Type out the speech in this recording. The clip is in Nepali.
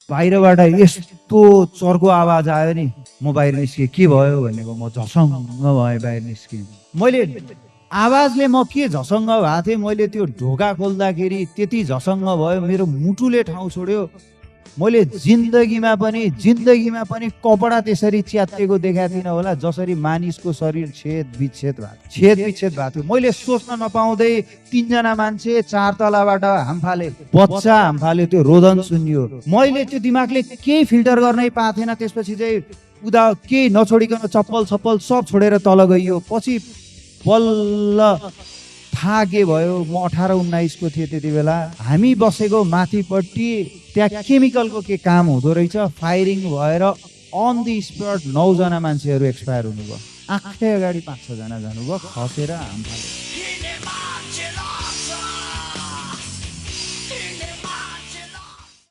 बाहिरबाट यस्तो चर्को आवाज आयो नि, म बाहिर निस्केँ। के भयो भनेको, म झसङ्ग भएँ बाहिर निस्केँ। मैले आवाजले म के झसङ्ग भएको थिएँ, मैले त्यो ढोका खोल्दाखेरि त्यति झसङ्ग भयो, मेरो मुटुले ठाउँ छोड्यो। मैले जिन्दगीमा पनि कपडा त्यसरी च्यातिएको देखाएको थिइनँ होला, जसरी मानिसको शरीर छेद विच्छेद भएको थियो। मैले सोच्न नपाउँदै 3 जना मान्छे 4 तलाबाट हामफाले, बच्चा हामफाले, त्यो रोदन सुनियो। मैले त्यो दिमागले केही फिल्टर गर्नै पाएको थिएन। त्यसपछि चाहिँ उदा केही नछोडिकन चप्पल सब छोडेर तल गइयो। पछि बल्ल थाहा के भयो, म 18-19 को थिएँ त्यति बेला। हामी बसेको माथिपट्टि त्यहाँ केमिकलको के काम हुँदो रहेछ। फायरिङ भएर अन द स्पट 9 जना मान्छेहरू एक्सपायर हुनुभयो। आँखै अगाडि 5-6 जना जानुभयो, खसेर हामफाले।